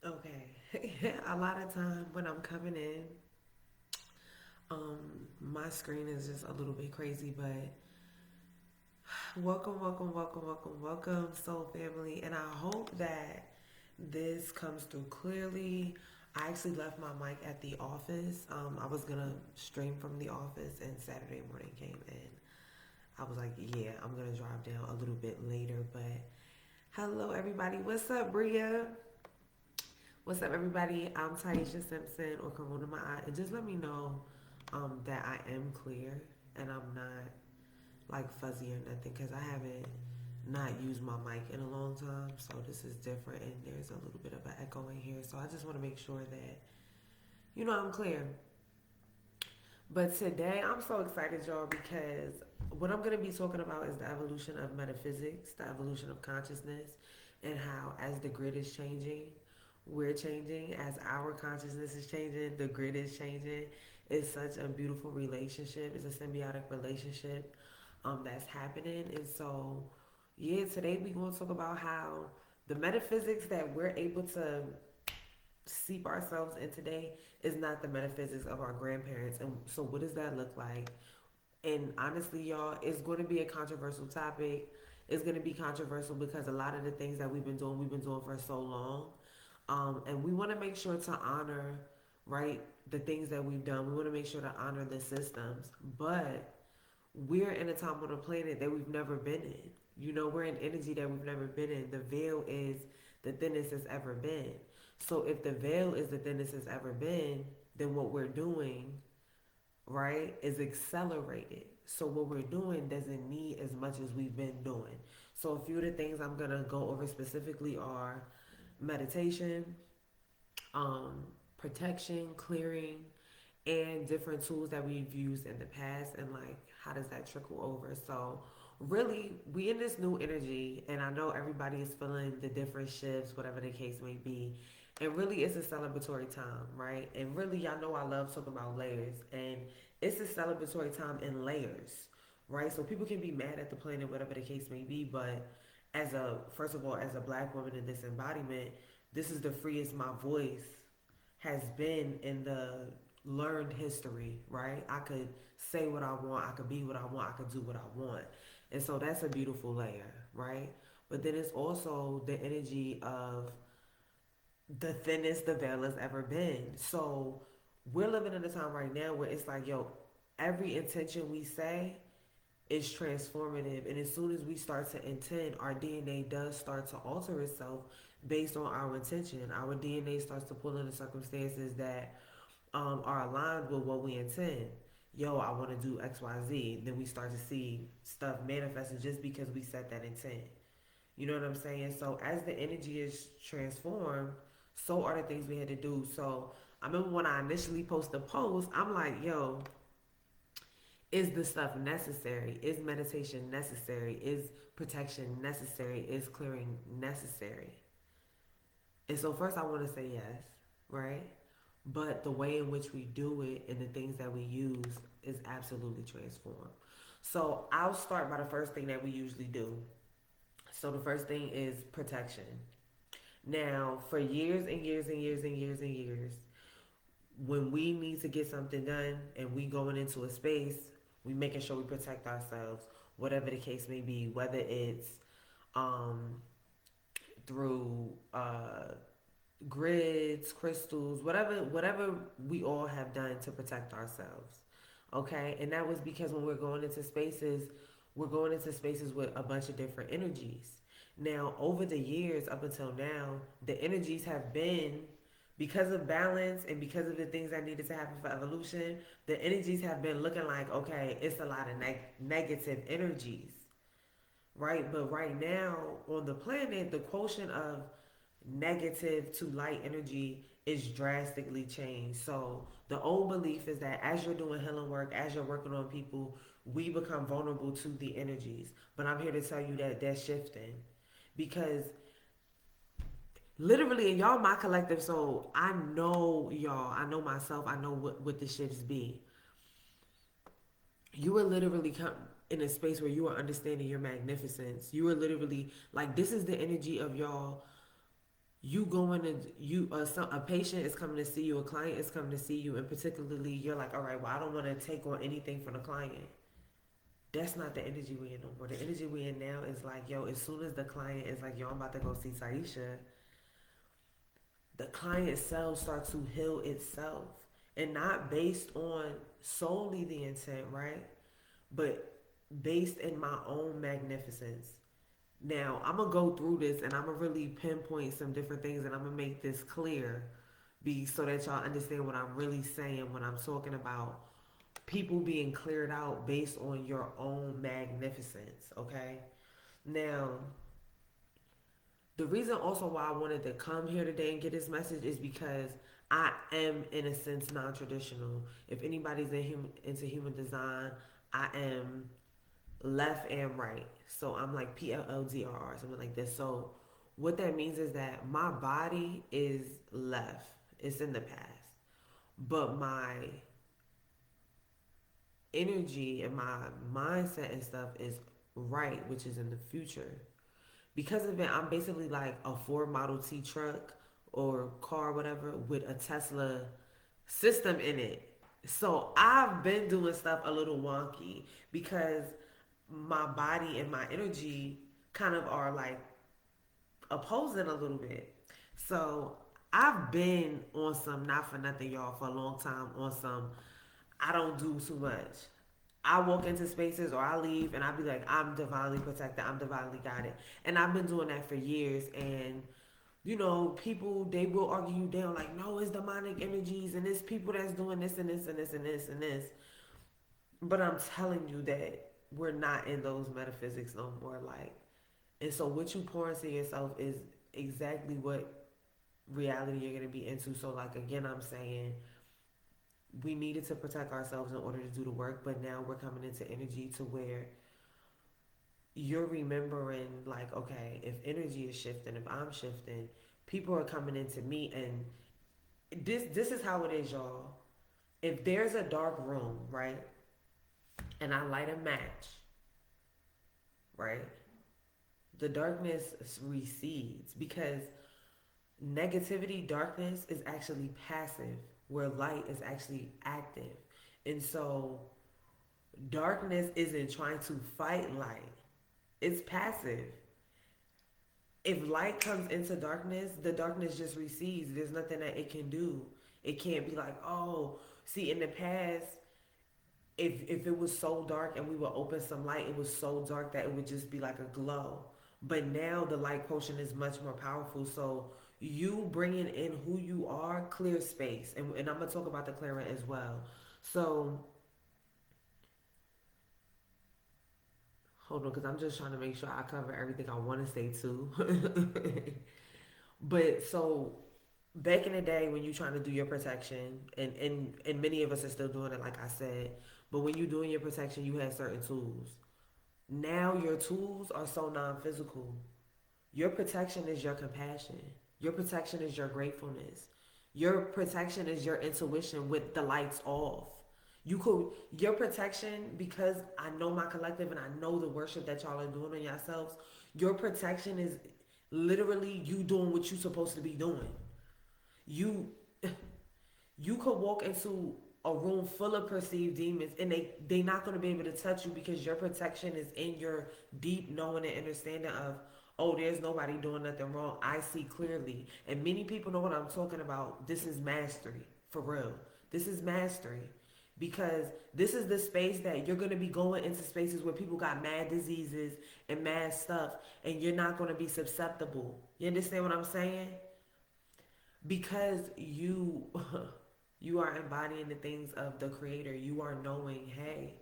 Okay. A lot of time when I'm coming in, my screen is just a little bit crazy, but welcome, Soul Family. And I hope that this comes through clearly. I actually left my mic at the office. I was gonna stream from the office, and Saturday morning came in. I was like, yeah, I'm gonna drive down a little bit later. But hello, everybody. What's up, Bria? What's up, everybody? I'm Taisha Simpson or Corona My Eye, and just let me know that I am clear and I'm not like fuzzy or nothing because I haven't not used my mic in a long time, so this is different and there's a little bit of an echo in here. So I just want to make sure that I'm clear. But today I'm so excited, y'all, because what I'm going to be talking about is the evolution of metaphysics, the evolution of consciousness, and how as the grid is changing, we're changing. As our consciousness is changing, the grid is changing. It's such a beautiful relationship. It's a symbiotic relationship that's happening. And so, yeah, today we're going to talk about how the metaphysics that we're able to seep ourselves in today is not the metaphysics of our grandparents. And so, what does that look like? And honestly, y'all, it's going to be a controversial topic. It's going to be controversial because a lot of the things that we've been doing for so long. And we want to make sure to honor, right, the things that we've done. We want to make sure to honor the systems. But we're in a time on the planet that we've never been in. We're in energy that we've never been in. The veil is the thinnest it's ever been. So if the veil is the thinnest it's ever been, then what we're doing, right, is accelerated. So what we're doing doesn't need as much as we've been doing. So a few of the things I'm gonna go over specifically are meditation, um, protection, clearing, and different tools that we've used in the past, and like how does that trickle over. So really we in this new energy, and I know everybody is feeling the different shifts, whatever the case may be. And really it's a celebratory time, right? And really y'all know I love talking about layers, and it's a celebratory time in layers, right? So people can be mad at the planet, whatever the case may be, but as a first of all, as a black woman in this embodiment, this is the freest my voice has been in the learned history, right? I could say what I want, I could be what I want, I could do what I want. And so that's a beautiful layer, right? But then it's also the energy of the thinnest the veil has ever been. So we're living in a time right now where it's like, yo, every intention we say is transformative. And as soon as we start to intend, our DNA does start to alter itself based on our intention. Our DNA starts to pull in the circumstances that are aligned with what we intend. Yo, I want to do X, Y, Z. Then we start to see stuff manifesting just because we set that intent. You know what I'm saying? So as the energy is transformed, so are the things we had to do. So I remember when I initially posted the post, I'm like, yo, is this stuff necessary? Is meditation necessary? Is protection necessary? Is clearing necessary? And so first I want to say yes, right? But the way in which we do it and the things that we use is absolutely transformed. So I'll start by the first thing that we usually do. So the first thing is protection. Now, for years and years and years and years and years, when we need to get something done and we going into a space, we making sure we protect ourselves, whatever the case may be, whether it's um, through grids, crystals, whatever we all have done to protect ourselves. Okay? And that was because when we're going into spaces with a bunch of different energies. Now, over the years up until now, the energies have been because of balance and because of the things that needed to happen for evolution, the energies have been looking like, okay, it's a lot of negative energies, right? But right now on the planet, the quotient of negative to light energy is drastically changed. So the old belief is that as you're doing healing work, as you're working on people, we become vulnerable to the energies. But I'm here to tell you that that's shifting because literally, and y'all my collective soul, I know y'all, I know myself, I know what the shifts be. You are literally come in a space where you are understanding your magnificence. You are literally like, this is the energy of y'all you going to a patient is coming to see you, a client is coming to see you, and particularly you're like, all right, well, I don't want to take on anything from the client. That's not the energy we in no more. The energy we in now is like, yo, as soon as the client is like, yo, I'm about to go see Saisha, the client itself starts to heal itself, and not based on solely the intent, right? But based in my own magnificence. Now, I'm gonna go through this and I'm gonna really pinpoint some different things, and I'm gonna make this clear, so that y'all understand what I'm really saying when I'm talking about people being cleared out based on your own magnificence, okay? Now, the reason also why I wanted to come here today and get this message is because I am, in a sense, non-traditional. If anybody's into human design, I am left and right. So I'm like PLLDRR, something like this. So what that means is that my body is left. It's in the past. But my energy and my mindset and stuff is right, which is in the future. Because of it, I'm basically like a Ford Model T truck or car, whatever, with a Tesla system in it. So I've been doing stuff a little wonky because my body and my energy kind of are like opposing a little bit. So I've been on some, not for nothing, y'all, for a long time, on some I don't do too much. I walk into spaces or I leave and I be like, I'm divinely protected, I'm divinely guided. And I've been doing that for years. And, you know, people, they will argue you down like, no, it's demonic energies and it's people that's doing this and this and this and this and this. But I'm telling you that we're not in those metaphysics no more. Like, and so what you pour into yourself is exactly what reality you're going to be into. So, like, again, I'm saying we needed to protect ourselves in order to do the work, but now we're coming into energy to where you're remembering, like, okay, if energy is shifting, if I'm shifting, people are coming into me, and this is how it is, y'all. If there's a dark room, right, and I light a match, right, the darkness recedes because negativity, darkness is actually passive, where light is actually active. And so darkness isn't trying to fight light, it's passive. If light comes into darkness, the darkness just recedes. There's nothing that it can do. It can't be like, oh, see, in the past, if it was so dark and we would open some light, it was so dark that it would just be like a glow. But now the light quotient is much more powerful. So you bringing in who you are, clear space. And I'm going to talk about the clearing as well. So hold on, because I'm just trying to make sure I cover everything I want to say too. But so back in the day when you're trying to do your protection, and many of us are still doing it, like I said, but when you're doing your protection, you had certain tools. Now your tools are so non-physical. Your protection is your compassion. Your protection is your gratefulness. Your protection is your intuition with the lights off. Your protection, because I know my collective and I know the worship that y'all are doing on yourselves, your protection is literally you doing what you're supposed to be doing. You you could walk into a room full of perceived demons and they not going to be able to touch you because your protection is in your deep knowing and understanding of, oh, there's nobody doing nothing wrong, I see clearly. And many people know what I'm talking about. This is mastery, for real. This is mastery, because this is the space that you're going to be going into spaces where people got mad diseases and mad stuff, and you're not going to be susceptible. You understand what I'm saying? Because you you are embodying the things of the creator. You are knowing, hey,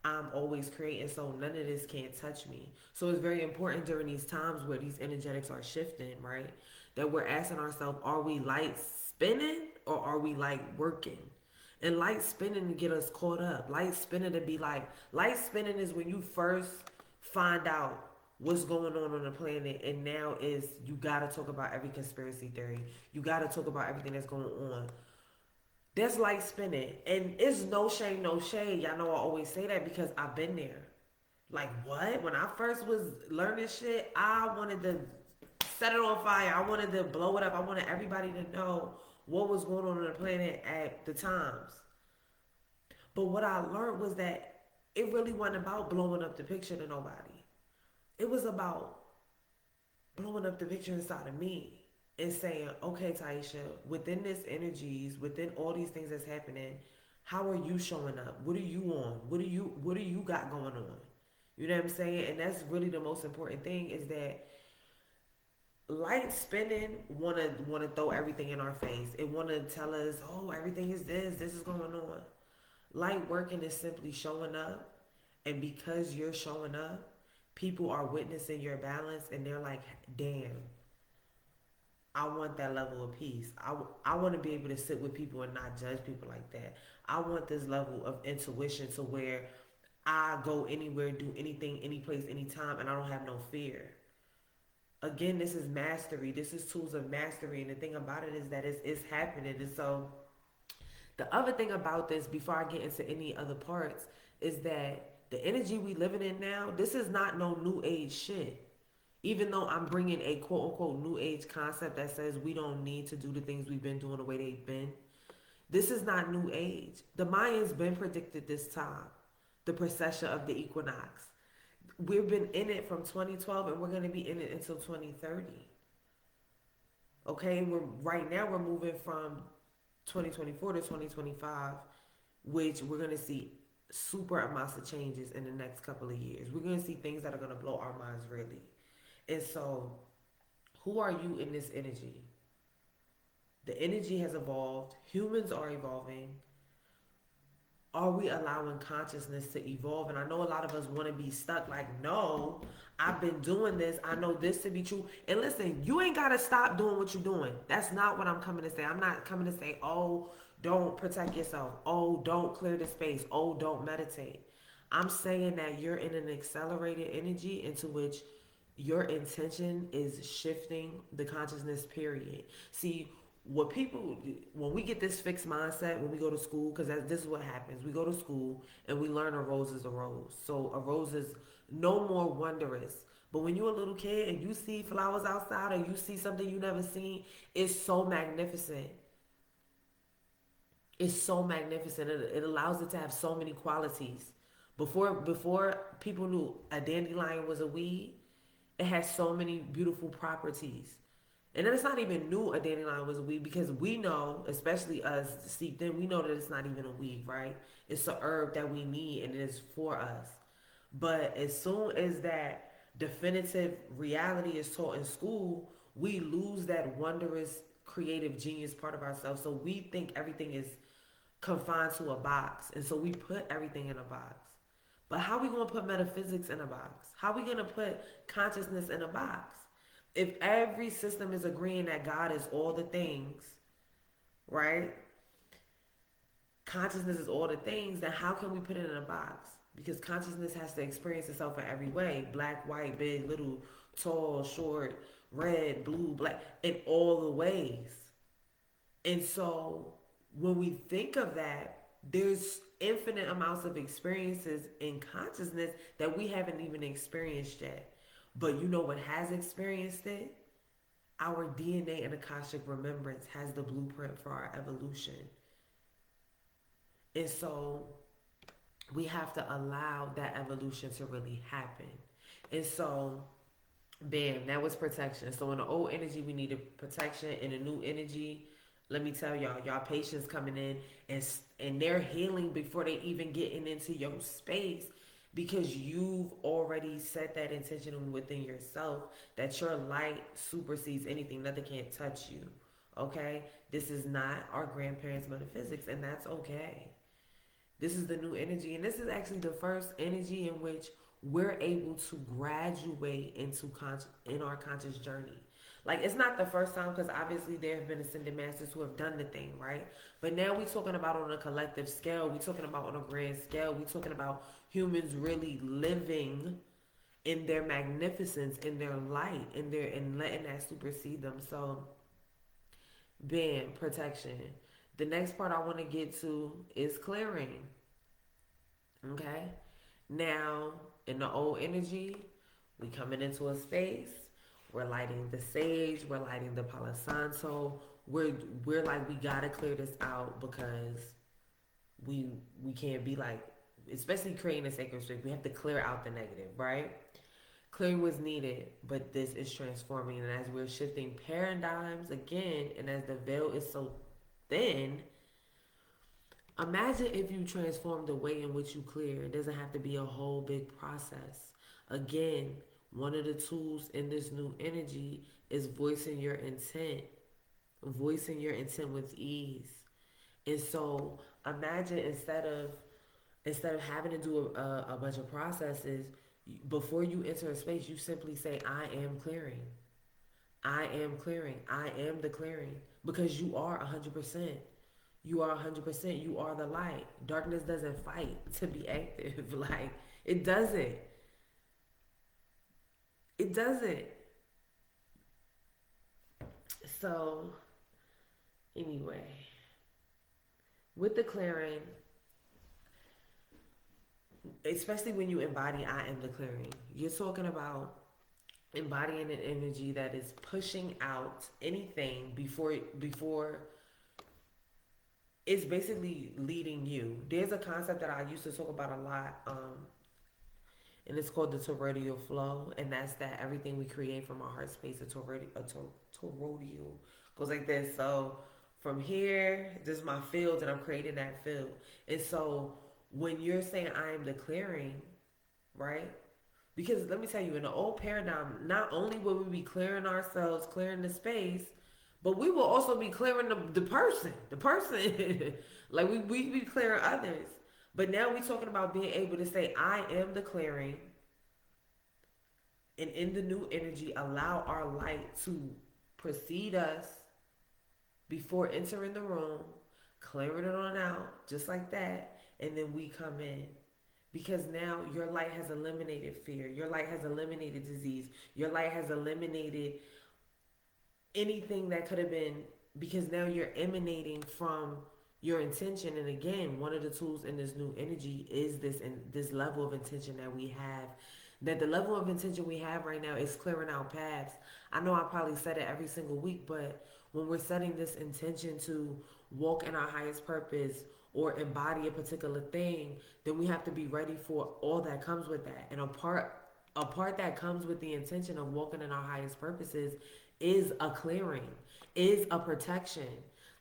I'm always creating, so none of this can't touch me. So it's very important during these times where these energetics are shifting, right, that we're asking ourselves, are we light spinning or are we light working? And light spinning to get us caught up. Light spinning to be like, light spinning is when you first find out what's going on the planet, and now is you gotta talk about every conspiracy theory. You gotta talk about everything that's going on. That's light spinning. And it's no shame, no shade. Y'all know I always say that because I've been there. Like, what? When I first was learning shit, I wanted to set it on fire. I wanted to blow it up. I wanted everybody to know what was going on the planet at the times. But what I learned was that it really wasn't about blowing up the picture to nobody. It was about blowing up the picture inside of me and saying, okay, Taisha, within this energies, within all these things that's happening, how are you showing up? What are you on? What do you got going on? You know what I'm saying? And that's really the most important thing is that light spinning wanna throw everything in our face. It wanna tell us, oh, everything is this is going on. Light working is simply showing up, and because you're showing up, people are witnessing your balance, and they're like, damn, I want that level of peace. I want to be able to sit with people and not judge people like that. I want this level of intuition to where I go anywhere, do anything, any place, anytime, and I don't have no fear. Again, this is mastery. This is tools of mastery. And the thing about it is that it's happening. And so the other thing about this, before I get into any other parts, is that the energy we living in now, this is not no new age shit. Even though I'm bringing a quote unquote new age concept that says we don't need to do the things we've been doing the way they've been, this is not new age. The Mayans been predicted this time, the precession of the equinox. We've been in it from 2012 and we're going to be in it until 2030. Okay, right now we're moving from 2024 to 2025, which we're going to see super amounts of changes in the next couple of years. We're going to see things that are going to blow our minds really. And so, who are you in this energy? The energy has evolved. Humans are evolving. Are we allowing consciousness to evolve? And I know a lot of us want to be stuck like, no, I've been doing this. I know this to be true. And listen, you ain't got to stop doing what you're doing. That's not what I'm coming to say. I'm not coming to say, oh, don't protect yourself. Oh, don't clear the space. Oh, don't meditate. I'm saying that you're in an accelerated energy into which your intention is shifting the consciousness, period. See, what people, when we get this fixed mindset, when we go to school, because this is what happens. We go to school and we learn a rose is a rose. So a rose is no more wondrous. But when you're a little kid and you see flowers outside or you see something you never seen, it's so magnificent. It's so magnificent. It allows it to have so many qualities. Before people knew a dandelion was a weed, it has so many beautiful properties. And then it's not even new a dandelion was a weed because we know, especially us steeped in, we know that it's not even a weed, right? It's a herb that we need and it is for us. But as soon as that definitive reality is taught in school, we lose that wondrous creative genius part of ourselves. So we think everything is confined to a box. And so we put everything in a box. But how are we going to put metaphysics in a box? How are we going to put consciousness in a box? If every system is agreeing that God is all the things, right? Consciousness is all the things, then how can we put it in a box? Because consciousness has to experience itself in every way. Black, white, big, little, tall, short, red, blue, black, in all the ways. And so when we think of that, there's infinite amounts of experiences in consciousness that we haven't even experienced yet. But you know what has experienced it? Our DNA and Akashic remembrance has the blueprint for our evolution. And so we have to allow that evolution to really happen. And so, bam, that was protection. So in the old energy, we needed protection. In the new energy, let me tell y'all patients coming in and they're healing before they even getting into your space because you've already set that intention within yourself that your light supersedes anything. Nothing can't touch you. Okay? This is not our grandparents' metaphysics, and that's okay. This is the new energy, and this is actually the first energy in which we're able to graduate into in our conscious journey. Like, it's not the first time because obviously there have been ascended masters who have done the thing, right? But now we're talking about on a collective scale. We're talking about on a grand scale. We're talking about humans really living in their magnificence, in their light, and letting that supersede them. So, bam, protection. The next part I want to get to is clearing. Okay? Now, in the old energy, we coming into a space We're lighting the sage. We're lighting the Palo Santo. We're like, we gotta clear this out because we we can't be like, especially creating a sacred space. We have to clear out the negative, right? Clearing was needed, but this is transforming, and as we're shifting paradigms again, and as the veil is so thin, imagine if you transform the way in which you clear. It doesn't have to be a whole big process. Again, one of the tools in this new energy is voicing your intent with ease. And so imagine instead of having to do a bunch of processes, before you enter a space, you simply say, I am clearing. I am clearing. I am the clearing. Because you are 100%. You are 100%. You are the light. Darkness doesn't fight to be active. Like, it doesn't. It doesn't. So, anyway, with the clearing, especially when you embody I am the clearing, you're talking about embodying an energy that is pushing out anything before it's basically leading you. There's a concept that I used to talk about a lot, and it's called the toroidal flow, and that's that everything we create from our heart space, a toroidal goes like this. So from here, this is my field, and I'm creating that field. And so when you're saying I am the clearing, right? Because let me tell you, in the old paradigm, not only will we be clearing ourselves, clearing the space, but we will also be clearing the person. The person. Like we be clearing others. But now we're talking about being able to say, I am the clearing. And in the new energy, allow our light to precede us before entering the room, clearing it on out, just like that. And then we come in. Because now your light has eliminated fear. Your light has eliminated disease. Your light has eliminated anything that could have been, because now you're emanating from your intention. And again, one of the tools in this new energy is this level of intention that we have. That the level of intention we have right now is clearing out paths. I know I probably said it every single week, but when we're setting this intention to walk in our highest purpose or embody a particular thing, then we have to be ready for all that comes with that. And a part that comes with the intention of walking in our highest purposes is a clearing, is a protection.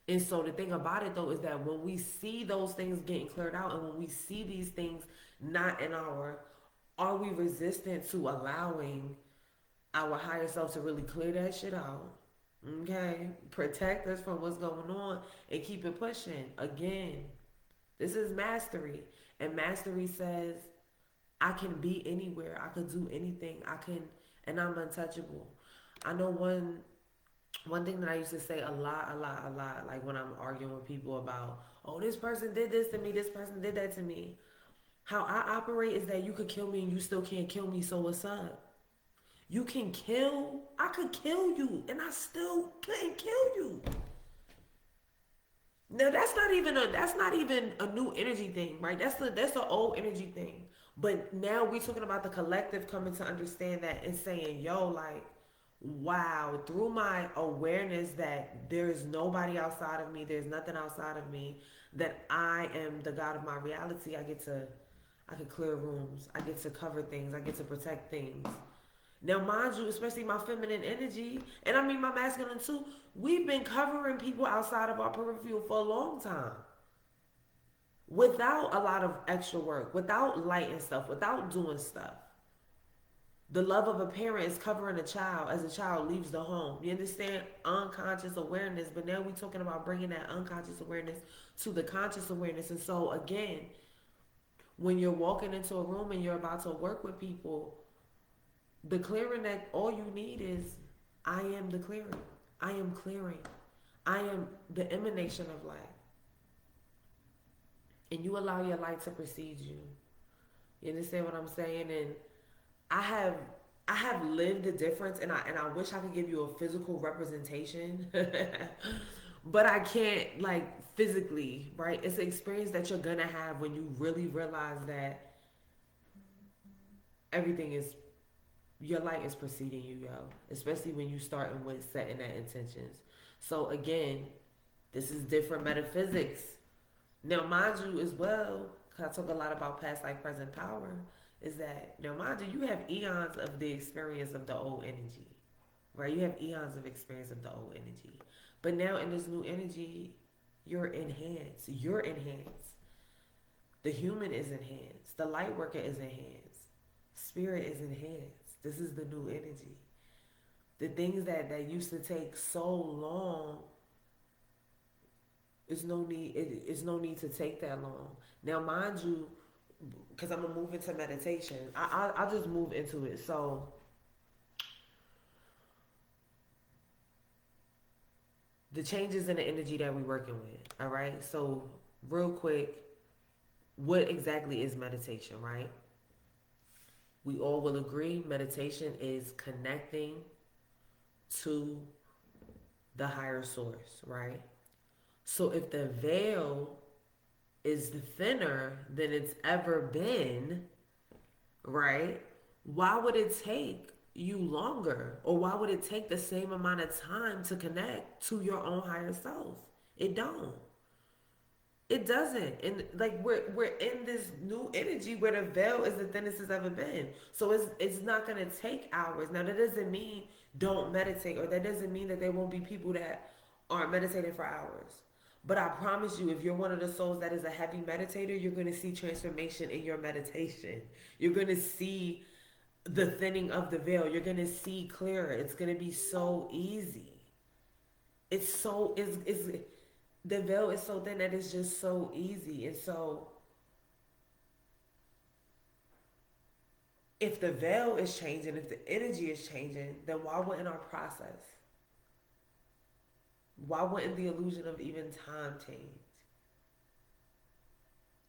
And so the thing about it though is that when we see those things getting cleared out, and when we see these things not in our, are we resistant to allowing our higher self to really clear that shit out? Okay, protect us from what's going on and keep it pushing. Again, this is mastery, and mastery says I can be anywhere, I could do anything, I can, and I'm untouchable. I know one thing that I used to say a lot, like when I'm arguing with people about, oh, this person did this to me, this person did that to me. How I operate is that you could kill me and you still can't kill me, so what's up? I could kill you and I still couldn't kill you. Now that's not even a new energy thing, right? That's the old energy thing. But now we're talking about the collective coming to understand that and saying, yo, like, wow, through my awareness that there is nobody outside of me, there's nothing outside of me, that I am the God of my reality, I can clear rooms, I get to cover things, I get to protect things. Now, mind you, especially my feminine energy, and I mean my masculine too, we've been covering people outside of our peripheral for a long time. Without a lot of extra work, without lighting stuff, without doing stuff. The love of a parent is covering a child as a child leaves the home. You understand? Unconscious awareness. But now we're talking about bringing that unconscious awareness to the conscious awareness. And so, again, when you're walking into a room and you're about to work with people, the clearing that all you need is, I am the clearing. I am clearing. I am the emanation of light. And you allow your light to precede you. You understand what I'm saying? And I have lived the difference, and I wish I could give you a physical representation, but I can't, like, physically, right? It's an experience that you're gonna have when you really realize that everything is your light is preceding you, yo. Especially when you starting with setting that intentions. So again, this is different metaphysics. Now, mind you, as well, because I talk a lot about past life, present power, is that now, mind you, you have eons of the experience of the old energy, right? You have eons of experience of the old energy, but now in this new energy, you're enhanced. You're enhanced. The human is enhanced. The light worker is enhanced. Spirit is enhanced. This is the new energy. The things that used to take so long, it's no need to take that long. Now, mind you, because I'm gonna move into meditation. I'll just move into it. So the changes in the energy that we're working with. All right. So real quick, what exactly is meditation, right? We all will agree meditation is connecting to the higher source, right? So if the veil is thinner than it's ever been, right? Why would it take you longer? Or why would it take the same amount of time to connect to your own higher self? It don't. It doesn't. And like we're in this new energy where the veil is the thinnest it's ever been. So it's not gonna take hours. Now that doesn't mean don't meditate, or that doesn't mean that there won't be people that aren't meditating for hours. But I promise you, if you're one of the souls that is a heavy meditator, you're gonna see transformation in your meditation. You're gonna see the thinning of the veil. You're gonna see clearer. It's gonna be so easy. It's so is the veil is so thin that it's just so easy. And so if the veil is changing, if the energy is changing, then why wouldn't our process? Why wouldn't the illusion of even time change?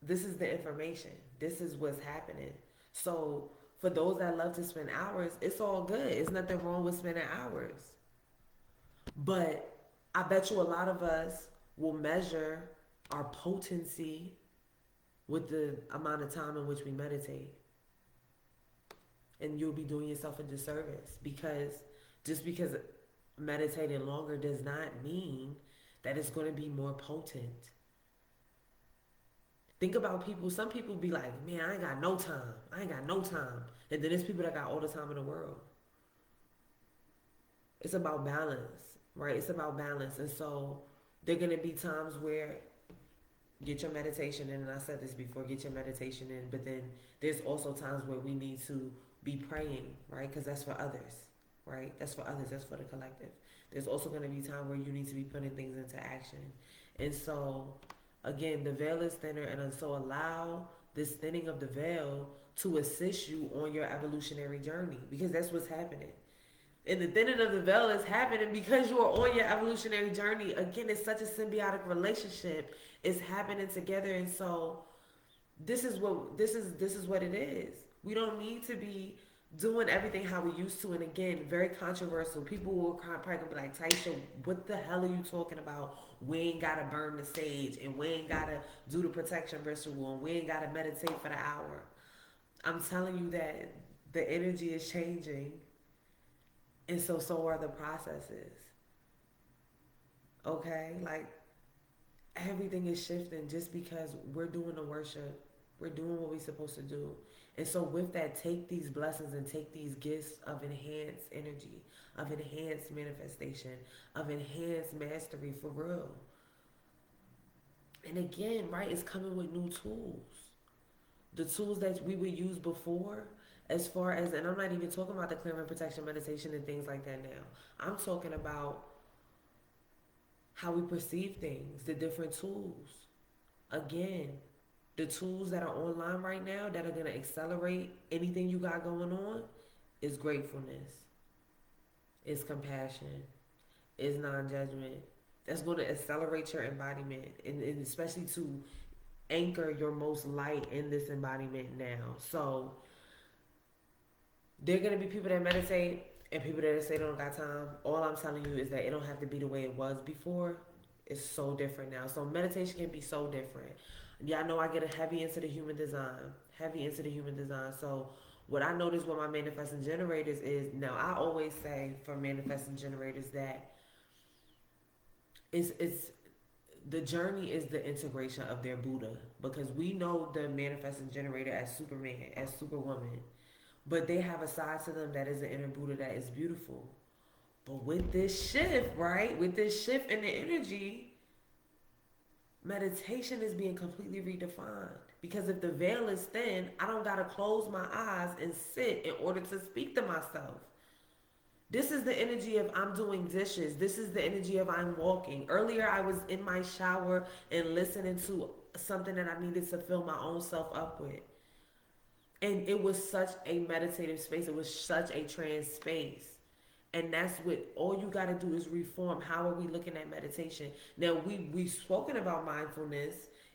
This is the information. This is what's happening. So for those that love to spend hours, it's all good. It's nothing wrong with spending hours. But I bet you a lot of us will measure our potency with the amount of time in which we meditate. And you'll be doing yourself a disservice, because just because meditating longer does not mean that it's going to be more potent. Think about people. Some people be like, man, I ain't got no time. I ain't got no time. And then there's people that got all the time in the world. It's about balance, right? It's about balance. And so there are going to be times where get your meditation in. And I said this before, get your meditation in. But then there's also times where we need to be praying, right? Because that's for others, right? That's for others. That's for the collective. There's also going to be time where you need to be putting things into action. And so, again, the veil is thinner. And so allow this thinning of the veil to assist you on your evolutionary journey, because that's what's happening. And the thinning of the veil is happening because you are on your evolutionary journey. Again, it's such a symbiotic relationship. It's happening together. And so this is what it is. We don't need to be doing everything how we used to. And again, very controversial. People will probably be like, Taisha, what the hell are you talking about? We ain't gotta burn the sage, and we ain't gotta do the protection ritual, and we ain't gotta meditate for the hour. I'm telling you that the energy is changing, and so are the processes. Okay? Like, everything is shifting just because we're doing the worship. We're doing what we're supposed to do. And so with that, take these blessings and take these gifts of enhanced energy, of enhanced manifestation, of enhanced mastery for real. And again, right, it's coming with new tools. The tools that we would use before, as far as, and I'm not even talking about the clearing protection meditation and things like that now. I'm talking about how we perceive things, the different tools. Again, the tools that are online right now that are going to accelerate anything you got going on is gratefulness, is compassion, is non-judgment. That's going to accelerate your embodiment, and especially to anchor your most light in this embodiment now. So there are going to be people that meditate and people that say they don't got time. All I'm telling you is that it don't have to be the way it was before. It's so different now. So meditation can be so different. Y'all know I get a heavy into the human design. So What I notice with my manifesting generators is, now I always say for manifesting generators that it's the journey is the integration of their Buddha, because we know the manifesting generator as Superman, as Superwoman, but they have a side to them that is the inner Buddha that is beautiful. But with this shift, right? With this shift in the energy, meditation is being completely redefined. Because if the veil is thin, I don't got to close my eyes and sit in order to speak to myself. This is the energy of I'm doing dishes. This is the energy of I'm walking. Earlier, I was in my shower and listening to something that I needed to fill my own self up with. And it was such a meditative space. It was such a trance space. And that's what all you got to do is reform. How are we looking at meditation? Now, we've spoken about mindfulness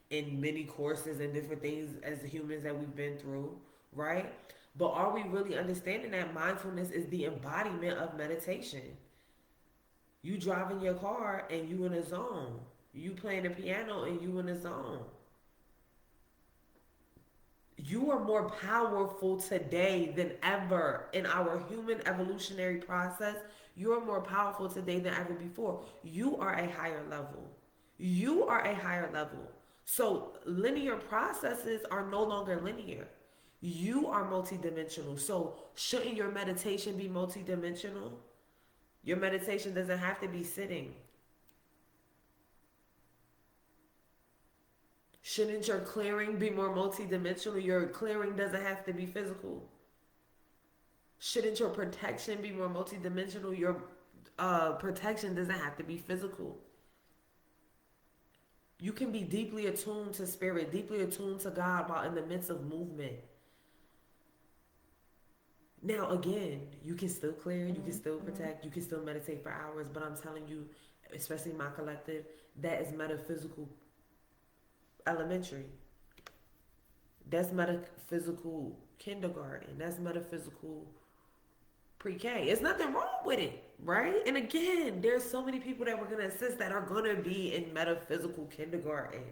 in many courses and different things as humans that we've been through, right? But are we really understanding that mindfulness is the embodiment of meditation? You driving your car and you in a zone. You playing the piano and you in a zone. You are more powerful today than ever in our human evolutionary process. You are more powerful today than ever before. You are a higher level. You are a higher level. So linear processes are no longer linear. You are multidimensional. So shouldn't your meditation be multidimensional? Your meditation doesn't have to be sitting. Shouldn't your clearing be more multidimensional? Your clearing doesn't have to be physical. Shouldn't your protection be more multidimensional? Your protection doesn't have to be physical. You can be deeply attuned to spirit, deeply attuned to God while in the midst of movement. Now, again, you can still clear, you can still protect, you can still meditate for hours, but I'm telling you, especially my collective, that is metaphysical elementary. That's metaphysical kindergarten. That's metaphysical pre-K. It's nothing wrong with it, right? And again, there's so many people that we're going to assist that are going to be in metaphysical kindergarten.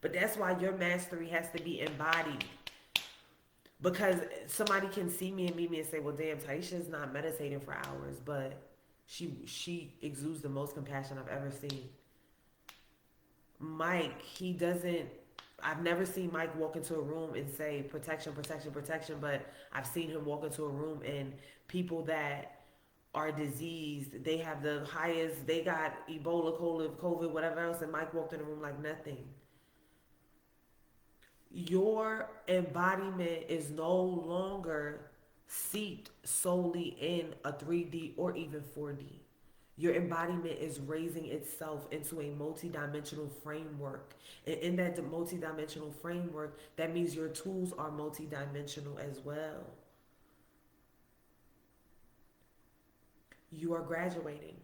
But that's why your mastery has to be embodied. Because somebody can see me and meet me and say, well, damn, Taisha's not meditating for hours, but she exudes the most compassion I've ever seen. Mike, he doesn't, I've never seen Mike walk into a room and say protection, protection, protection, but I've seen him walk into a room and people that are diseased, they have the highest, they got Ebola, COVID, whatever else, and Mike walked in the room like nothing. Your embodiment is no longer seeped solely in a 3D or even 4D. Your embodiment is raising itself into a multidimensional framework. And in that multidimensional framework, that means your tools are multidimensional as well. You are graduating.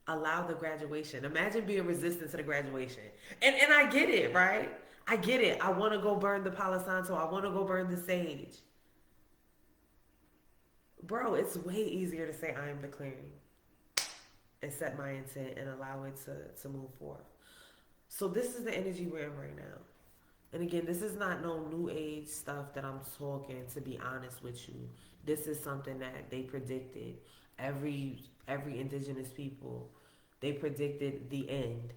Allow the graduation. Imagine being resistant to the graduation. And I get it, right? I get it. I want to go burn the Palo Santo. I want to go burn the sage. Bro, it's way easier to say I am declaring and set my intent and allow it to move forth. So this is the energy we're in right now. And again, this is not no new age stuff that I'm talking, to be honest with you. This is something that they predicted. Every indigenous people, they predicted the end.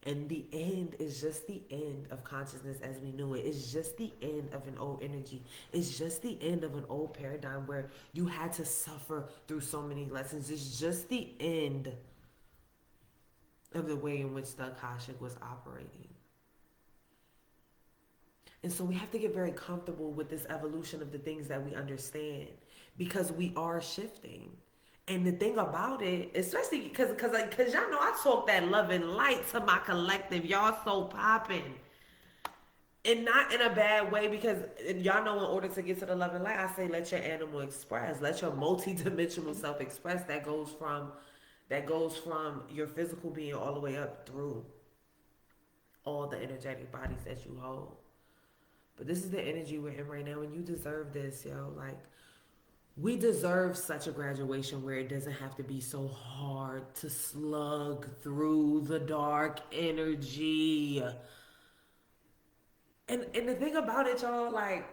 And the end is just the end of consciousness as we knew it. It's just the end of an old energy. It's just the end of an old paradigm where you had to suffer through so many lessons. It's just the end of the way in which the Akashic was operating. And so we have to get very comfortable with this evolution of the things that we understand, because we are shifting. And the thing about it, especially because y'all know I talk that love and light to my collective. Y'all so popping. And not in a bad way, because y'all know in order to get to the love and light, I say let your animal express. Let your multi-dimensional self express. That goes from your physical being all the way up through all the energetic bodies that you hold. But this is the energy we're in right now, and you deserve this, yo. Like, we deserve such a graduation where it doesn't have to be so hard to slug through the dark energy. And the thing about it, y'all, like,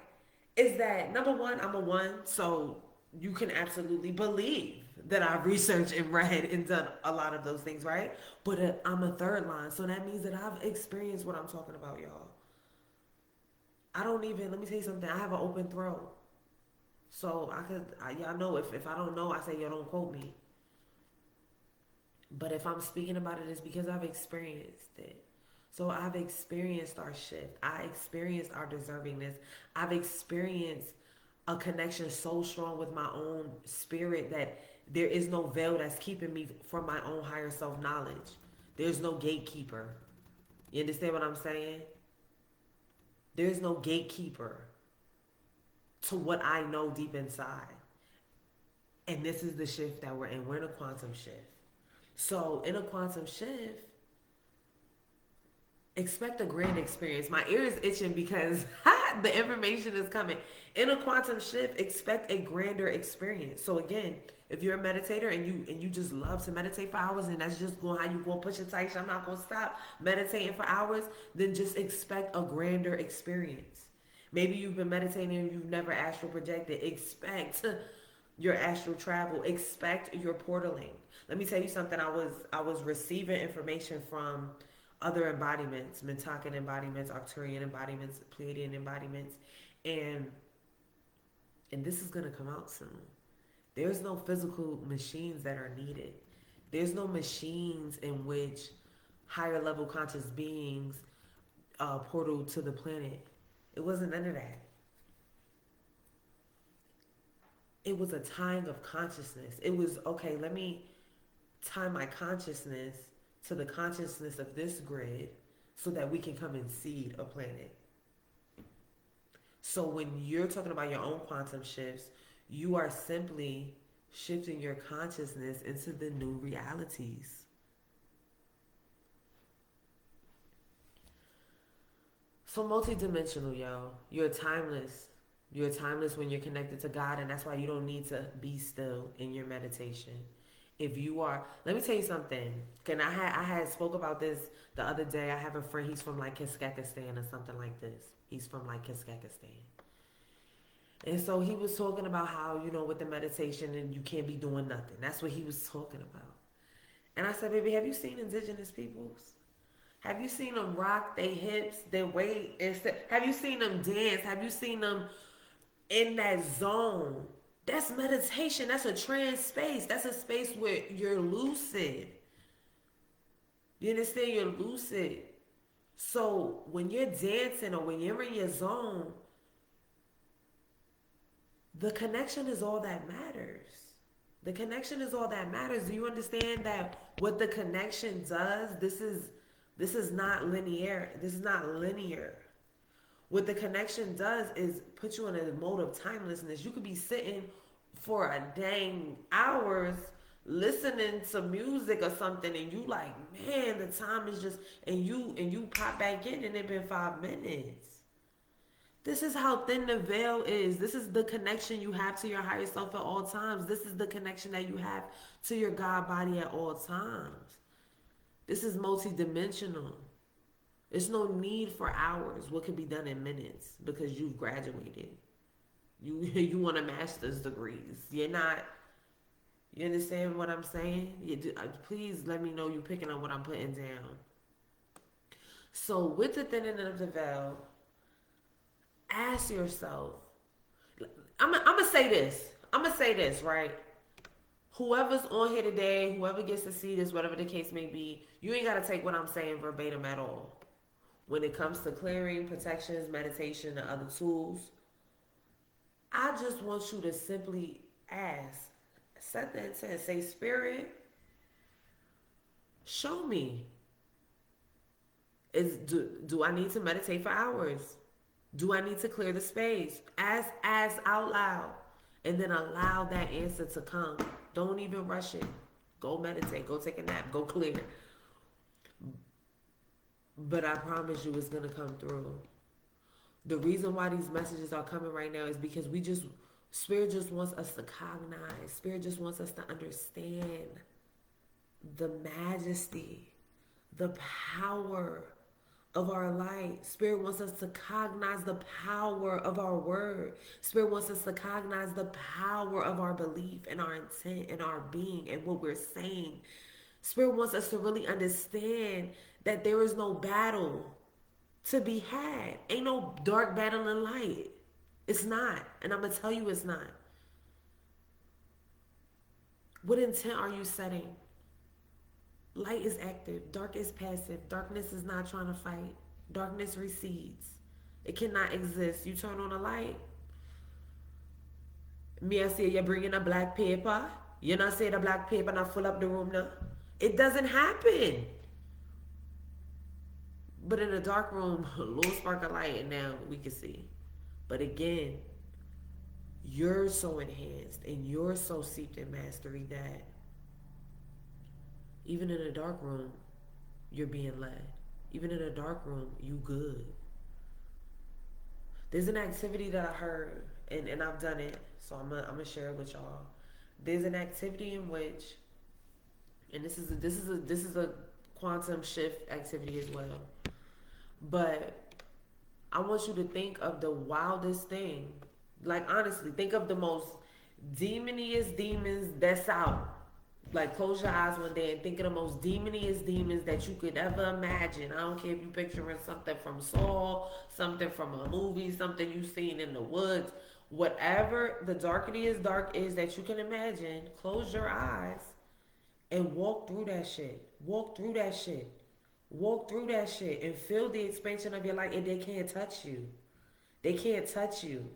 is that number one, I'm a one, so you can absolutely believe that I've researched and read and done a lot of those things, right? But I'm a third line, so that means that I've experienced what I'm talking about, y'all. I don't even, let me tell you something, I have an open throat. So y'all know if I don't know, I say, y'all don't quote me. But if I'm speaking about it, it's because I've experienced it. So I've experienced our shift. I experienced our deservingness. I've experienced a connection so strong with my own spirit that there is no veil that's keeping me from my own higher self knowledge. There's no gatekeeper. You understand what I'm saying? There's no gatekeeper to what I know deep inside. And this is the shift that we're in. We're in a quantum shift. So in a quantum shift, expect a grand experience. My ear is itching because the information is coming. In a quantum shift, expect a grander experience. So again, if you're a meditator and you just love to meditate for hours and that's just going how you gonna push it tight, I'm not gonna stop meditating for hours, then just expect a grander experience. Maybe you've been meditating and you've never astral projected. Expect your astral travel. Expect your portaling. Let me tell you something. I was receiving information from other embodiments, Mintakan embodiments, Arcturian embodiments, Pleiadian embodiments, and and this is gonna come out soon. There's no physical machines that are needed. There's no machines in which higher level conscious beings portal to the planet. It wasn't none of that. It was a tying of consciousness. It was, okay, let me tie my consciousness to the consciousness of this grid so that we can come and seed a planet. So when you're talking about your own quantum shifts, you are simply shifting your consciousness into the new realities. So multidimensional, yo. You're timeless. You're timeless when you're connected to God, and that's why you don't need to be still in your meditation. If you are, let me tell you something. Can I had spoke about this the other day. I have a friend. He's from like Kazakhstan or something like this. He's from like Kazakhstan, and so he was talking about how with the meditation and you can't be doing nothing. That's what he was talking about. And I said, baby, have you seen indigenous peoples? Have you seen them rock their hips, their weight? Have you seen them dance? Have you seen them in that zone? That's meditation. That's a trance space. That's a space where you're lucid. You understand? You're lucid. So when you're dancing or when you're in your zone, the connection is all that matters. The connection is all that matters. Do you understand that what the connection does? This is not linear. This is not linear. What the connection does is put you in a mode of timelessness. You could be sitting for a dang hours listening to music or something and you like, man, the time is just, and you pop back in and it been 5 minutes. This is how thin the veil is. This is the connection you have to your higher self at all times. This is the connection that you have to your God body at all times. This is multidimensional. There's no need for hours. What can be done in minutes because you've graduated. You want a master's degrees. You're not. You understand what I'm saying? Please let me know you're picking up what I'm putting down. So with the thinning of the veil, ask yourself. I'm gonna say this. I'm gonna say this, right? Whoever's on here today, whoever gets to see this, whatever the case may be, you ain't gotta take what I'm saying verbatim at all. When it comes to clearing, protections, meditation, and other tools, I just want you to simply ask, set the intent, say, Spirit, show me. Do I need to meditate for hours? Do I need to clear the space? Ask out loud. And then allow that answer to come. Don't even rush it. Go meditate. Go take a nap. Go clear. But I promise you it's going to come through. The reason why these messages are coming right now is because Spirit just wants us to cognize. Spirit just wants us to understand the majesty, the power of our light. Spirit wants us to cognize the power of our word. Spirit wants us to cognize the power of our belief and our intent and our being and what we're saying. Spirit wants us to really understand that there is no battle to be had. Ain't no dark battle in light. It's not. And I'm going to tell you it's not. What intent are you setting? Light is active. Dark is passive. Darkness is not trying to fight. Darkness recedes. It cannot exist. You turn on a light. Me, I say you're bringing a black paper. You not say the black paper not full up the room now. It doesn't happen. But in a dark room, a little spark of light, and now we can see. But again, you're so enhanced and you're so steeped in mastery that even in a dark room, you're being led. Even in a dark room, you good. There's an activity that I heard, and I've done it, so I'm gonna share it with y'all. There's an activity in which, and this is a quantum shift activity as well. But I want you to think of the wildest thing. Like honestly, think of the most demoniest demons that's out. Like close your eyes one day and think of the most demoniest demons that you could ever imagine. I don't care if you're picturing something from Saw, something from a movie, something you've seen in the woods. Whatever the darkest dark is that you can imagine, close your eyes and walk through that shit. Walk through that shit. Walk through that shit and feel the expansion of your light, and they can't touch you. They can't touch you.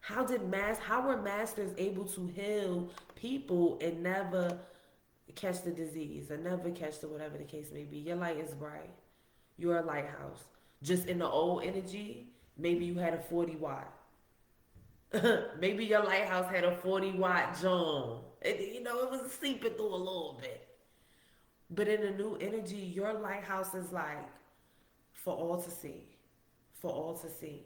How were masters able to heal people and never catch the disease or never catch the whatever the case may be? Your light is bright. You're a lighthouse. Just in the old energy, maybe you had a 40 watt. Maybe your lighthouse had a 40-watt John. It was seeping through a little bit. But in the new energy, your lighthouse is like for all to see. For all to see.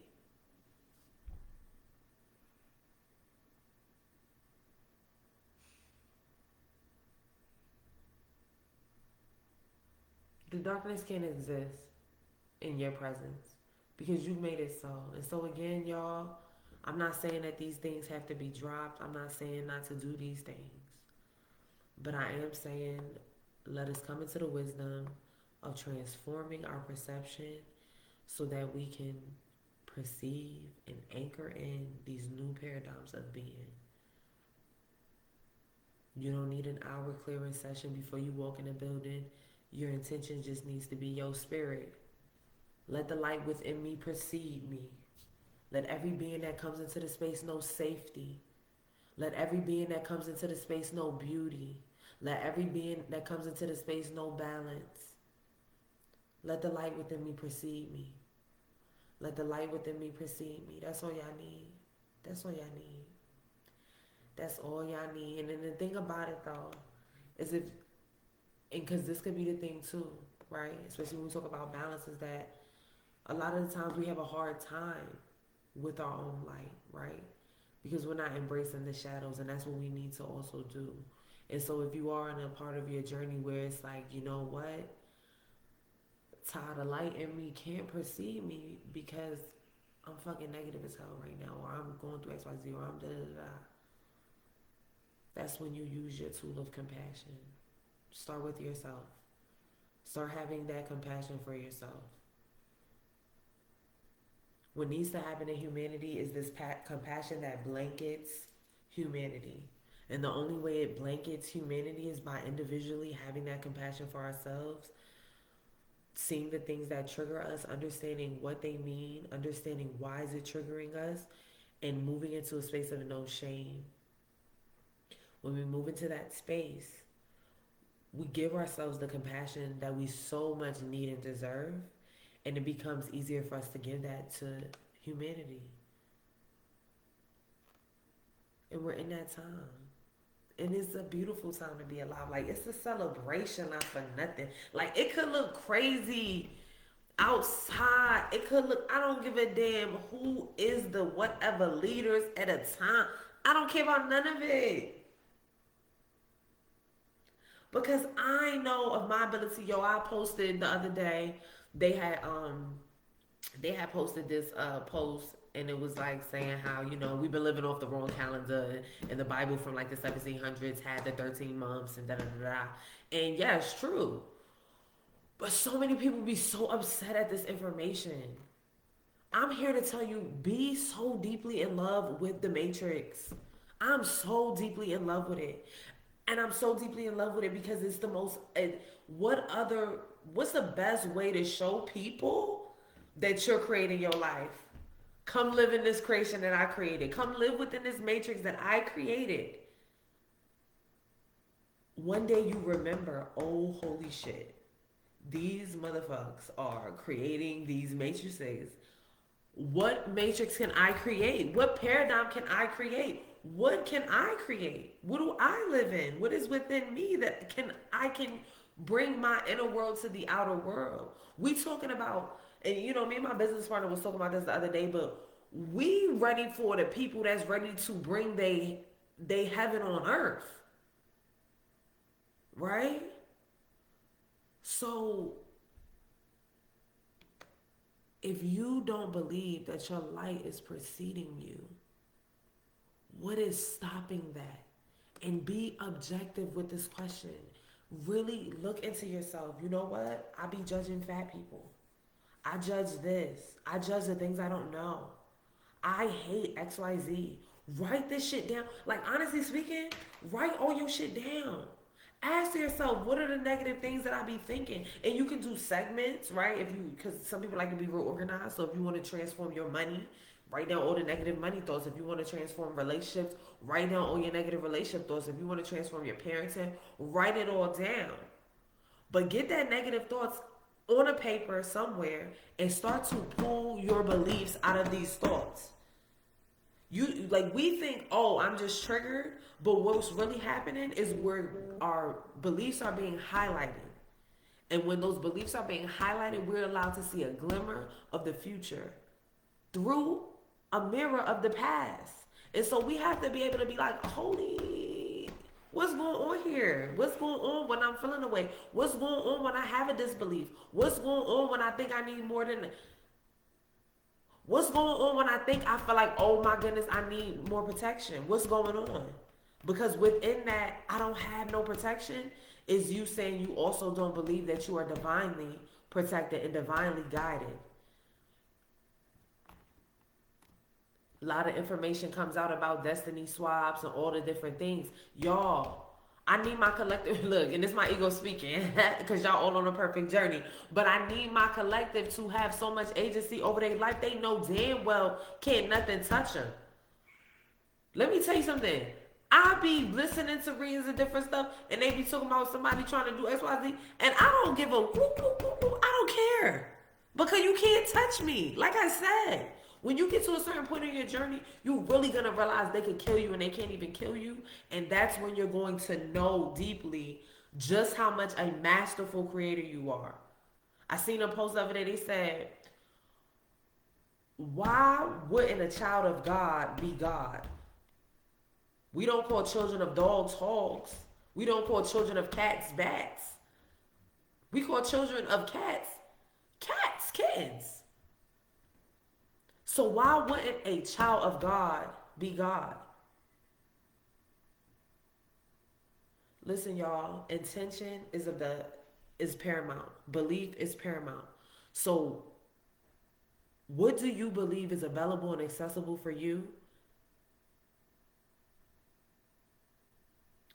The darkness can't exist in your presence because you made it so. And so again, y'all, I'm not saying that these things have to be dropped. I'm not saying not to do these things. But I am saying let us come into the wisdom of transforming our perception so that we can perceive and anchor in these new paradigms of being. You don't need an hour clearing session before you walk in a building. Your intention just needs to be your spirit. Let the light within me precede me. Let every being that comes into the space know safety. Let every being that comes into the space know beauty. Let every being that comes into the space know balance. Let the light within me precede me. Let the light within me precede me. That's all y'all need. That's all y'all need. That's all y'all need. And then the thing about it though, is and because this could be the thing too, right? Especially when we talk about balance, is that a lot of the times we have a hard time with our own light, right? Because we're not embracing the shadows, and that's what we need to also do. And so if you are in a part of your journey where it's like, you know what? Ty, the light in me can't perceive me because I'm fucking negative as hell right now, or I'm going through XYZ, or I'm da da da. That's when you use your tool of compassion. Start with yourself. Start having that compassion for yourself. What needs to happen in humanity is this compassion that blankets humanity. And the only way it blankets humanity is by individually having that compassion for ourselves, seeing the things that trigger us, understanding what they mean, understanding why is it triggering us, and moving into a space of no shame. When we move into that space, we give ourselves the compassion that we so much need and deserve, and it becomes easier for us to give that to humanity. And we're in that time. And it's a beautiful time to be alive. Like, it's a celebration, not for nothing. Like, it could look crazy outside. It could look, I don't give a damn who is the whatever leaders at a time. I don't care about none of it. Because I know of my ability. Yo, I posted the other day they had um they had posted this post, and it was like saying how, we've been living off the wrong calendar, and the Bible from like the 1700s had the 13 months and da da da da. And yeah, it's true. But so many people be so upset at this information. I'm here to tell you, be so deeply in love with the Matrix. I'm so deeply in love with it. And I'm so deeply in love with it because it's the most, what's the best way to show people that you're creating your life? Come live in this creation that I created. Come live within this matrix that I created. One day you remember, oh, holy shit. These motherfuckers are creating these matrices. What matrix can I create? What paradigm can I create? What can I create? What do I live in? What is within me that I can bring my inner world to the outer world? We talking about, and me and my business partner was talking about this the other day, but we ready for the people that's ready to bring they heaven on earth. Right? So if you don't believe that your light is preceding you, what is stopping that? And be objective with this question. Really look into yourself. You know what? I be judging fat people. I judge this. I judge the things I don't know. I hate XYZ. Write this shit down. Like, honestly speaking, write all your shit down. Ask yourself, what are the negative things that I be thinking? And you can do segments, right? Because some people like to be real organized. So if you want to transform your money, write down all the negative money thoughts. If you want to transform relationships, write down all your negative relationship thoughts. If you want to transform your parenting, write it all down. But get that negative thoughts on a paper somewhere and start to pull your beliefs out of these thoughts. We think, oh, I'm just triggered, but what's really happening is where our beliefs are being highlighted. And when those beliefs are being highlighted, we're allowed to see a glimmer of the future through a mirror of the past. And so we have to be able to be like, holy, what's going on here? What's going on when I'm feeling away? What's going on when I have a disbelief? What's going on when I think I need more than... What's going on when I think I feel like, oh my goodness, I need more protection? What's going on? Because within that, I don't have no protection, is you saying you also don't believe that you are divinely protected and divinely guided. A lot of information comes out about destiny swaps and all the different things. Y'all, I need my collective, look, and this is my ego speaking, because y'all all on a perfect journey, but I need my collective to have so much agency over their life, they know damn well can't nothing touch them. Let me tell you something. I be listening to readings and different stuff, and they be talking about somebody trying to do XYZ, and I don't give a whoop, whoop, whoop, whoop. I don't care. Because you can't touch me. Like I said, when you get to a certain point in your journey, you're really going to realize they can kill you and they can't even kill you. And that's when you're going to know deeply just how much a masterful creator you are. I seen a post of it and they said, why wouldn't a child of God be God? We don't call children of dogs hogs. We don't call children of cats bats. We call children of cats kittens. So why wouldn't a child of God be God? Listen, y'all, intention is paramount. Belief is paramount. So what do you believe is available and accessible for you?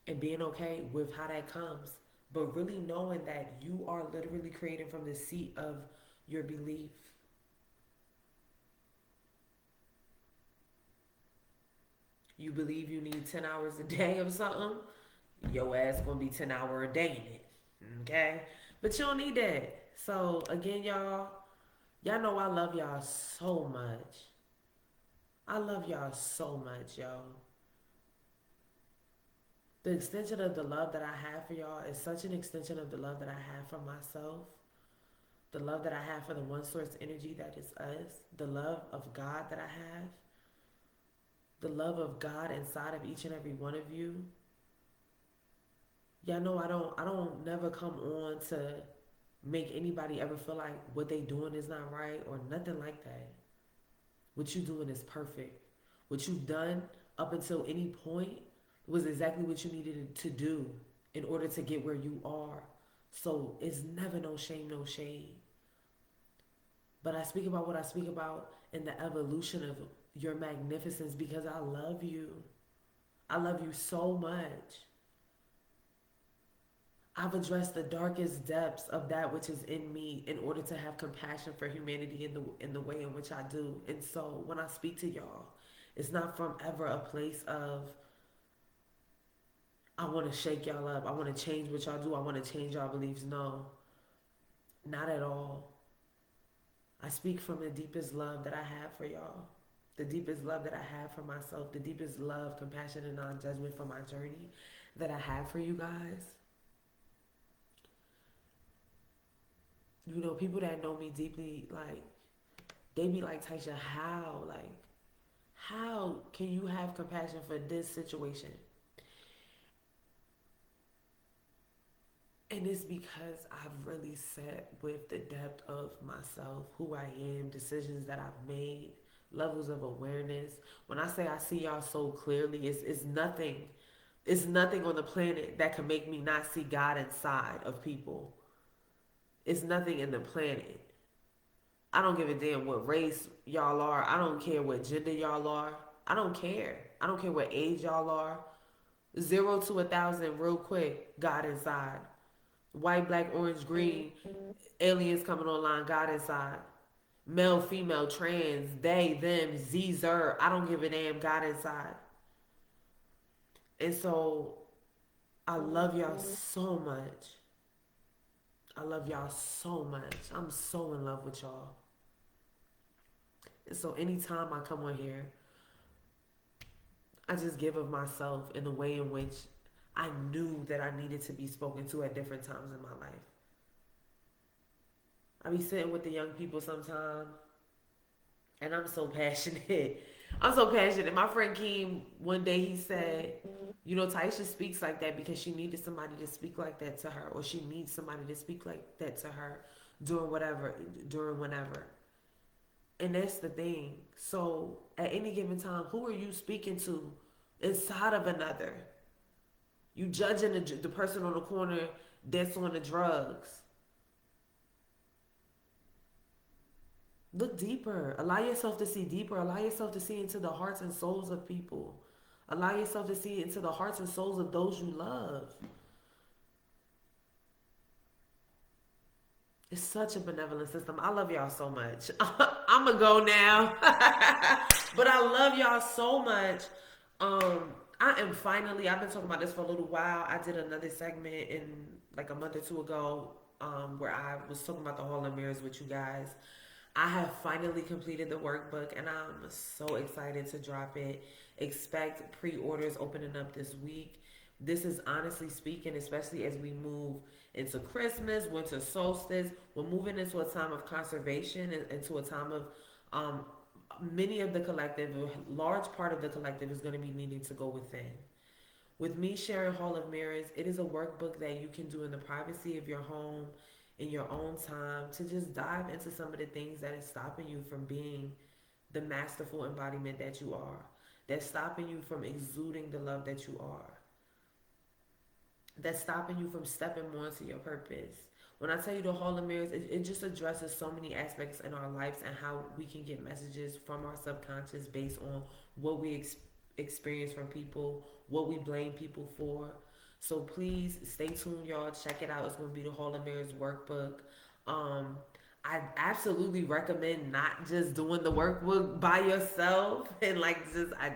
And being okay with how that comes. But really knowing that you are literally creating from the seat of your belief. You believe you need 10 hours a day of something, your ass gonna be 10-hour a day in it. Okay? But you don't need that. So again, y'all know I love y'all so much. I love y'all so much, y'all. The extension of the love that I have for y'all is such an extension of the love that I have for myself. The love that I have for the one source energy that is us. The love of God that I have. The love of God inside of each and every one of you. Y'all know I don't never come on to make anybody ever feel like what they doing is not right or nothing like that. What you doing is perfect. What you've done up until any point was exactly what you needed to do in order to get where you are. So it's never no shame, no shade. But I speak about what I speak about in the evolution of your magnificence because I love you. I love you so much. I've addressed the darkest depths of that which is in me in order to have compassion for humanity in the way in which I do. And so when I speak to y'all, it's not from ever a place of I want to shake y'all up. I want to change what y'all do. I want to change y'all beliefs. No, not at all. I speak from the deepest love that I have for y'all, the deepest love that I have for myself, the deepest love, compassion, and non judgment for my journey that I have for you guys. You know, people that know me deeply, like, they be like, Taisha, how? Like, how can you have compassion for this situation? And it's because I've really sat with the depth of myself, who I am, decisions that I've made, levels of awareness. When I say I see y'all so clearly, it's nothing. It's nothing on the planet that can make me not see God inside of people. It's nothing in the planet. I don't give a damn what race y'all are. I don't care what gender y'all are. I don't care. I don't care what age y'all are. 0 to 1,000 real quick. God inside. White, black, orange, green. Aliens coming online. God inside. Male, female, trans, they, them, Z, zer. I don't give a damn. God inside. And so I love y'all so much. I love y'all so much. I'm so in love with y'all. And so anytime I come on here, I just give of myself in the way in which I knew that I needed to be spoken to at different times in my life. I be sitting with the young people sometimes, and I'm so passionate. I'm so passionate. My friend Keem, one day he said, you know, Taisha speaks like that because she needed somebody to speak like that to her, or she needs somebody to speak like that to her during whatever, during whenever. And that's the thing. So at any given time, who are you speaking to inside of another? You judging the person on the corner that's on the drugs. Look deeper. Allow yourself to see deeper. Allow yourself to see into the hearts and souls of people. Allow yourself to see into the hearts and souls of those you love. It's such a benevolent system. I love y'all so much. I'm going to go now. But I love y'all so much. I am finally, I've been talking about this for a little while. I did another segment in like a month or two ago where I was talking about the Hall of Mirrors with you guys. I have finally completed the workbook and I'm so excited to drop it. Expect pre-orders opening up this week. This is honestly speaking, especially as we move into Christmas, winter solstice, we're moving into a time of conservation and into a time of many of the collective, a large part of the collective is going to be needing to go within. With me sharing Hall of Mirrors, it is a workbook that you can do in the privacy of your home, in your own time, to just dive into some of the things that is stopping you from being the masterful embodiment that you are, that's stopping you from exuding the love that you are, that's stopping you from stepping more into your purpose. When I tell you the Hall of Mirrors, it just addresses so many aspects in our lives and how we can get messages from our subconscious based on what we experience from people, what we blame people for. So please stay tuned, y'all. Check it out. It's going to be the Hall of Mirrors workbook. I absolutely recommend not just doing the workbook by yourself and like just I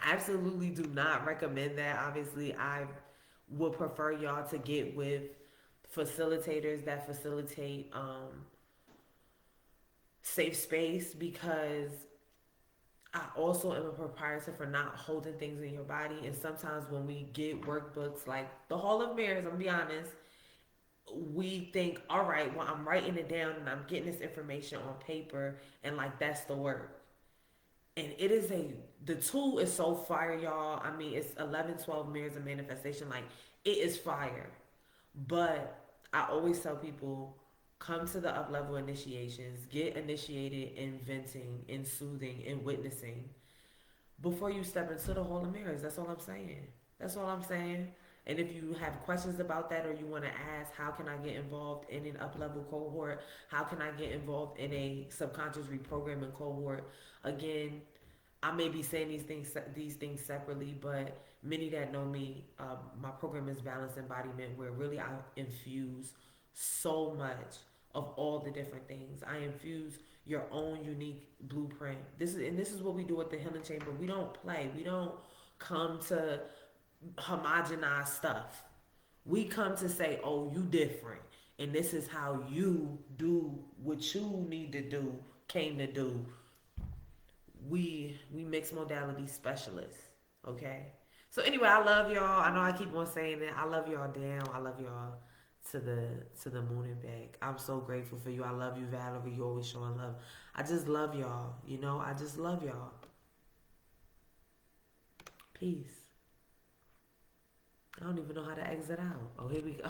absolutely do not recommend that. Obviously, I would prefer y'all to get with facilitators that facilitate safe space because I also am a proprietor for not holding things in your body. And sometimes when we get workbooks like the Hall of Mirrors, I'm gonna be honest, we think, all right, well, I'm writing it down and I'm getting this information on paper and like that's the work. And it is the tool is so fire, y'all. I mean, it's 11, 12 mirrors of manifestation. Like, it is fire. But I always tell people, Come to the up level initiations. Get initiated in venting, in soothing, in witnessing before you step into the Hall of Mirrors. That's all I'm saying. That's all I'm saying. And if you have questions about that, or you want to ask, how can I get involved in an up level cohort? How can I get involved in a subconscious reprogramming cohort? Again, I may be saying these things separately, but many that know me, my program is Balanced Embodiment, where really I infuse so much of all the different things. I infuse your own unique blueprint. This is what we do at the Healing Chamber. We don't play. We don't come to homogenize stuff. We come to say, "Oh, you different, and this is how you do what you need to do, came to do." We mixed modality specialists. Okay. So anyway, I love y'all. I know I keep on saying it. I love y'all down. I love y'all to the moon and back. I'm so grateful for you. I love you, Valerie. You always showing love. I just love y'all. I just love y'all. Peace. I don't even know how to exit out. Oh, here we go.